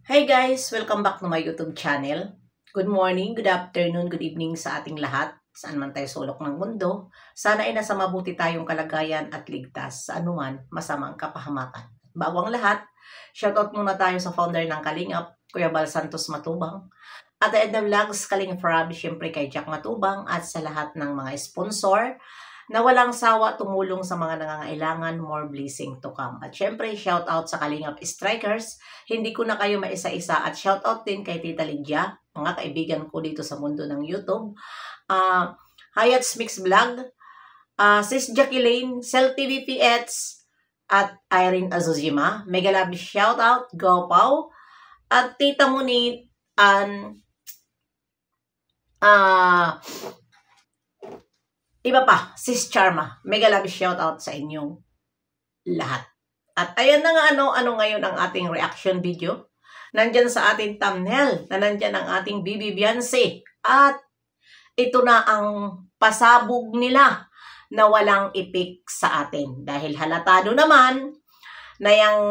Hey guys! Welcome back to my YouTube channel. Good morning, good afternoon, good evening sa ating lahat. Saan man tayo sulok ng mundo. Sana ay nasa mabuti tayong kalagayan at ligtas sa anuman masamang kapahamakan. Bago ang lahat, shoutout muna tayo sa founder ng Kalingap, Kuya Bal Santos Matubang. At the Edna Vlogs, Kaling Frab, syempre kay Jack Matubang at sa lahat ng mga sponsor na walang sawa tumulong sa mga nangangailangan, more blessing to come. At syempre, shout out sa Kalingap Strikers. Hindi ko na kayo maisa-isa. At shout out din kay Tita Lydia, mga kaibigan ko dito sa mundo ng YouTube. Hayat's Mix Vlog, Sis Jackie Lane, Cell TV PX, at Irene Azuzima. Mega love shout out, Go Pau. At Tita Munit, iba pa, Sis Charma. Mega love shout out sa inyong lahat. At ayan na nga ano ngayon ang ating reaction video. Nandyan sa ating thumbnail na nandyan ang ating Bibi Beyonce. At ito na ang pasabog nila na walang ipik sa atin. Dahil halatado naman na yung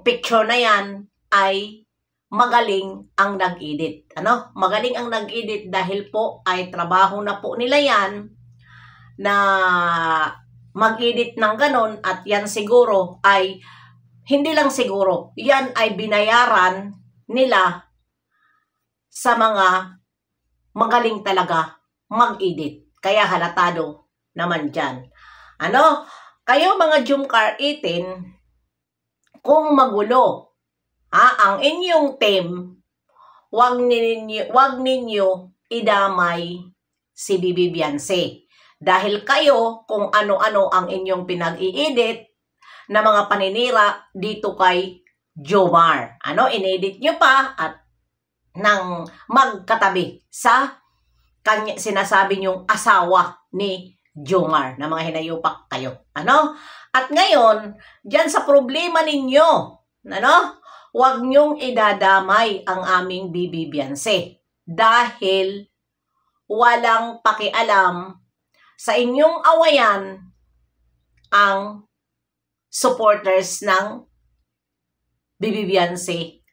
picture na yan ay magaling ang nag-edit. Magaling ang nag-edit dahil po ay trabaho na po nila yan na mag-edit ng ganon at yan siguro ay, hindi lang siguro, yan ay binayaran nila sa mga magaling talaga mag-edit. Kaya halatado naman dyan. Kayo mga Jumcar 18, kung magulo, ang inyong team, wag ninyo idamay si Bibi Beyonce. Dahil kayo, kung ano-ano ang inyong pinag-i-edit na mga paninira dito kay Jomar. Inedit nyo pa at nang magkatabi sa sinasabi nyong asawa ni Jomar na mga hinayupak kayo. At ngayon, dyan sa problema ninyo, huwag nyong idadamay ang aming Bibi Beyonce. Dahil walang pakialam sa inyong awayan ang supporters ng Bibi Beyonce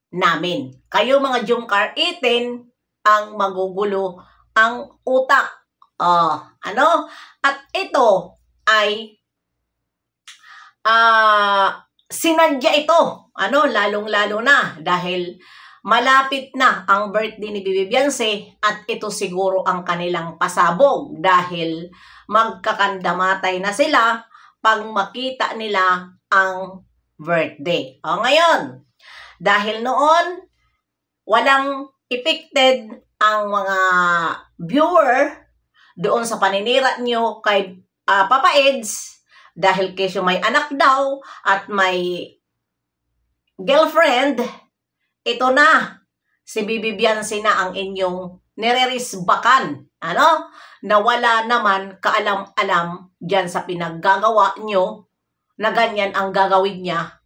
namin. Kayo mga Jumcar 18 ang magugulo ang utak. At ito ay sinadya ito. Lalong-lalo na dahil malapit na ang birthday ni Bibi Beyonce at ito siguro ang kanilang pasabog dahil magkakandamatay na sila pag makita nila ang birthday. Ngayon, dahil noon walang affected ang mga viewer doon sa paninira nyo kay Papa Eds dahil kesyo may anak daw at may girlfriend. Ito na, si Bibi Beyonce na ang inyong nirerisbakan. Na wala naman kaalam-alam dyan sa pinaggagawa nyo na ganyan ang gagawin niya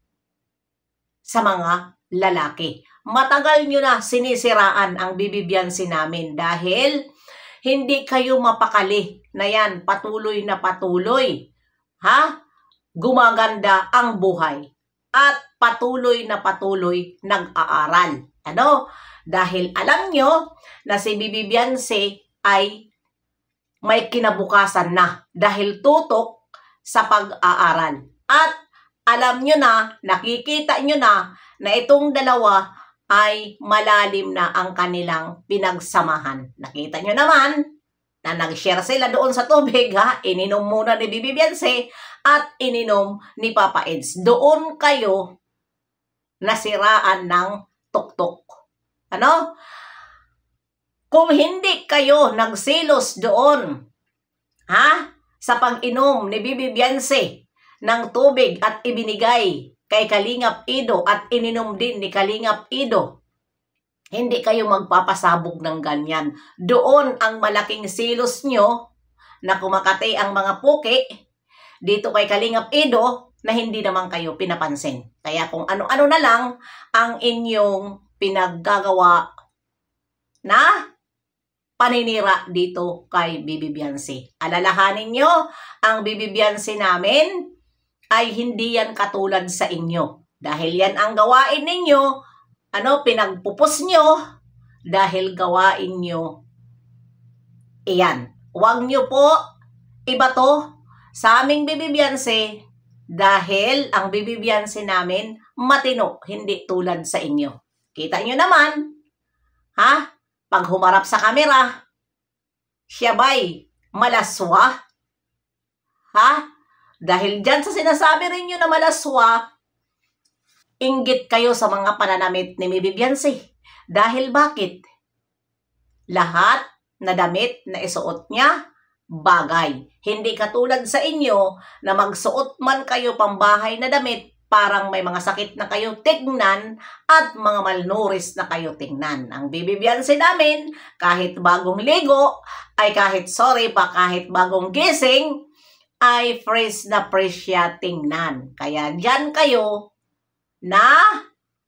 sa mga lalaki. Matagal nyo na sinisiraan ang Bibi Beyonce namin dahil hindi kayo mapakali na yan, patuloy na patuloy. Gumaganda ang buhay. At patuloy na patuloy nag-aaral. Dahil alam nyo na si Bibi Beyonce ay may kinabukasan na dahil tutok sa pag-aaral. At alam nyo na, nakikita nyo na itong dalawa ay malalim na ang kanilang pinagsamahan. Nakita nyo naman na nag-share sila doon sa tubig. Ininom muna ni Bibi Beyonce at ininom ni Papa Eds. Doon kayo nasiraan ng tuktok. Kung hindi kayo nagsilos doon, sa pag-inom ni Bibi Beyonce ng tubig at ibinigay kay Kalingap Ido at ininom din ni Kalingap Ido, hindi kayo magpapasabog ng ganyan. Doon ang malaking silos nyo na kumakati ang mga puki dito kay Kalingap Ido na hindi naman kayo pinapansin. Kaya kung ano-ano na lang ang inyong pinaggagawa na paninira dito kay Bibi Beyonce. Alalahanin nyo, ang Bibi Beyonce namin ay hindi yan katulad sa inyo. Dahil yan ang gawain ninyo pinagpupus nyo dahil gawain nyo iyan. Huwag nyo po ibato sa aming bibibiyanse dahil ang bibibiyanse namin matino, hindi tulad sa inyo. Kita nyo naman, pag humarap sa kamera, siya ba'y malaswa? Dahil dyan sa sinasabi rin nyo na malaswa, inggit kayo sa mga pananamit ni Bibibiyanse. Dahil bakit? Lahat na damit na isuot niya, bagay. Hindi katulad sa inyo na magsuot man kayo pambahay na damit, parang may mga sakit na kayo tignan at mga malnourished na kayo tingnan. Ang Bibibiyanse namin, kahit bagong ligo, kahit bagong gising, ay fresh na fresh siya tingnan. Kaya dyan kayo na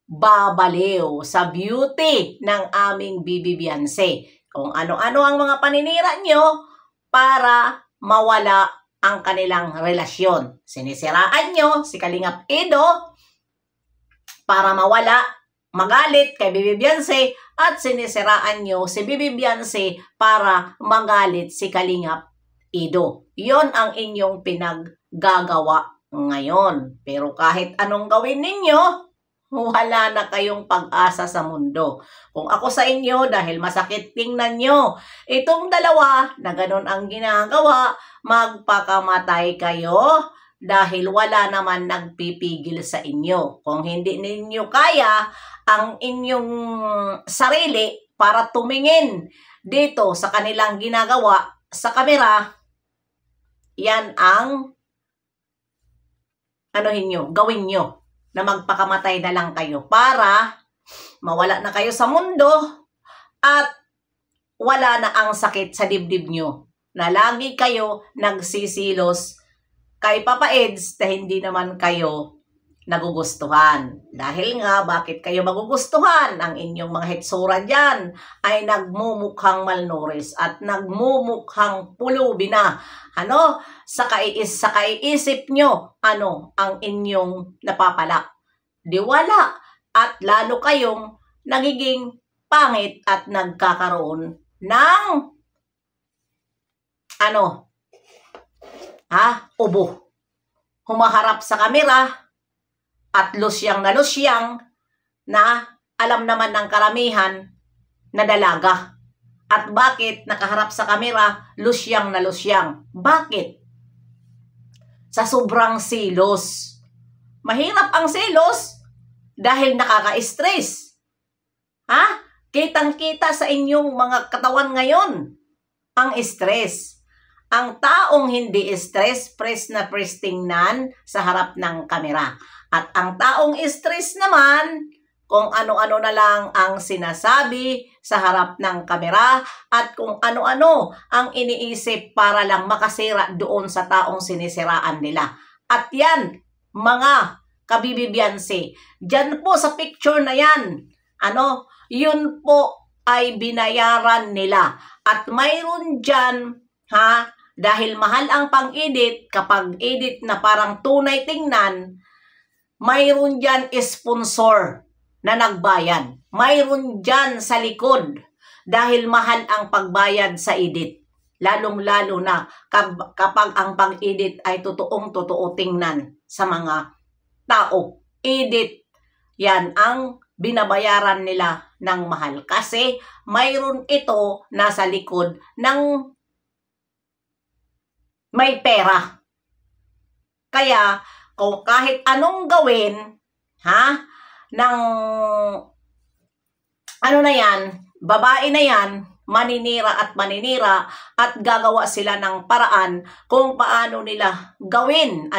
babaliw sa beauty ng aming Bibibiyanse. Kung ano-ano ang mga paninira nyo para mawala ang kanilang relasyon. Sinisiraan nyo si Kalingap Edo para mawala, magalit kay Bibibiyanse, at sinisiraan nyo si Bibibiyanse para magalit si Kalingap Edo. Yon ang inyong pinaggagawa ngayon. Pero kahit anong gawin ninyo, wala na kayong pag-asa sa mundo. Kung ako sa inyo, dahil masakit tingnan nyo itong dalawa na ganun ang ginagawa, magpakamatay kayo dahil wala naman nagpipigil sa inyo. Kung hindi ninyo kaya ang inyong sarili para tumingin dito sa kanilang ginagawa sa kamera, yan ang gawin nyo, na magpakamatay na lang kayo para mawala na kayo sa mundo at wala na ang sakit sa dibdib nyo na lagi kayo nagsisilos kay Papa Eds na hindi naman kayo nagugustuhan. Dahil nga, bakit kayo magugustuhan? Ang inyong mga hitsura dyan ay nagmumukhang malnourished at nagmumukhang pulubi na. Sa kaiisip nyo, ang inyong napapala? Diwala. At lalo kayong nagiging pangit at nagkakaroon ng ubo. Humaharap sa kamera at lusyang na alam naman ng karamihan na dalaga. At bakit nakaharap sa kamera, lusyang na lusyang? Bakit? Sa sobrang selos. Mahirap ang selos dahil nakaka-stress. Kitang-kita sa inyong mga katawan ngayon ang stress. Ang taong hindi stress, fresh na fresh tingnan sa harap ng kamera. At ang taong stress naman, kung ano-ano na lang ang sinasabi sa harap ng kamera at kung ano-ano ang iniisip para lang makasira doon sa taong sinisiraan nila. At yan, mga kabibibiyanse, dyan po sa picture na yan, yun po ay binayaran nila. At mayroon dyan, dahil mahal ang pang-edit, kapag edit na parang tunay tingnan, mayroon dyan sponsor na nagbayad. Mayroon dyan sa likod dahil mahal ang pagbayad sa edit. Lalong-lalo na kapag ang pag-edit ay totoong-totoo tingnan sa mga tao. Edit, yan ang binabayaran nila ng mahal. Kasi mayroon ito nasa likod ng may pera. Kaya kung kahit anong gawin, ng babae na yan, maninira at gagawa sila ng paraan kung paano nila gawin.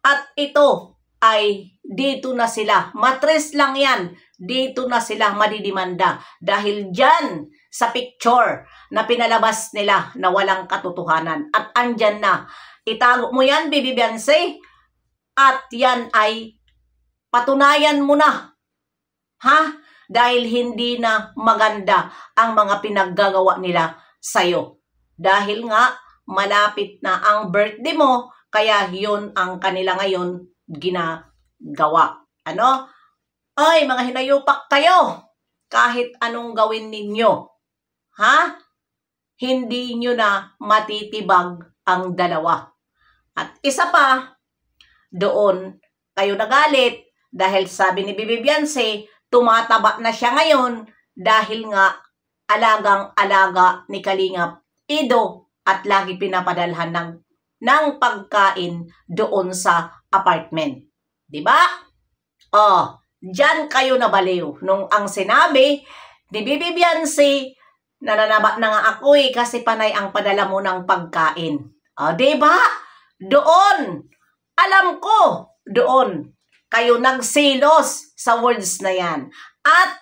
At ito ay dito na sila, matres lang yan, dito na sila madidimanda dahil dyan sa picture na pinalabas nila na walang katotohanan. At andyan na, itago mo yan, Bibibiyanse, at yan ay patunayan mo na. Dahil hindi na maganda ang mga pinaggagawa nila sa'yo. Dahil nga, malapit na ang birthday mo, kaya yun ang kanila ngayon ginagawa. Ay, mga hinayupak kayo, kahit anong gawin ninyo, ha? Hindi nyo na matitibag ang dalawa. At isa pa, doon kayo nagalit dahil sabi ni Bibi Beyonce, tumataba na siya ngayon dahil nga alagang-alaga ni Kalingap Ido at lagi pinapadalhan ng pagkain doon sa apartment. Diba? Oh, diyan kayo nabaliw. Nung ang sinabi ni Bibi Beyonce, nananaba na nga ako kasi panay ang padala mo ng pagkain. Oh, diba? Doon, alam ko, doon, kayo nagsilos sa words na yan. At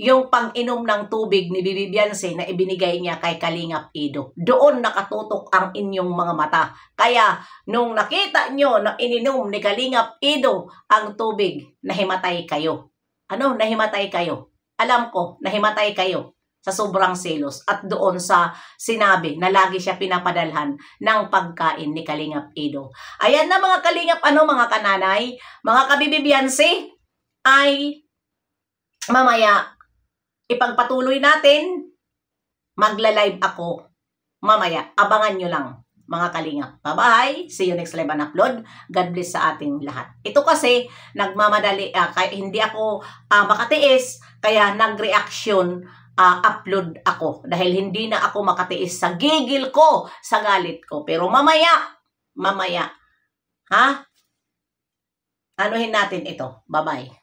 yung pang-inom ng tubig ni Bibi Beyonce na ibinigay niya kay Kalingap Ido, doon nakatutok ang inyong mga mata. Kaya, nung nakita nyo na ininom ni Kalingap Ido ang tubig, nahimatay kayo. Ano? Nahimatay kayo. Alam ko, nahimatay kayo sa sobrang selos at doon sa sinabi na lagi siya pinapadalhan ng pagkain ni Kalingap Ido. Ayan na mga Kalingap, mga kananay, mga kabibi Beyonce, ay mamaya ipagpatuloy natin, magla-live ako mamaya. Abangan nyo lang, mga Kalingap. Bye-bye. See you next live and upload. God bless sa ating lahat. Ito kasi, nagmamadali, hindi ako makatiis, kaya nag-reaction upload ako. Dahil hindi na ako makatiis sa gigil ko, sa galit ko. Pero mamaya, ha? Anuhin natin ito. Bye-bye.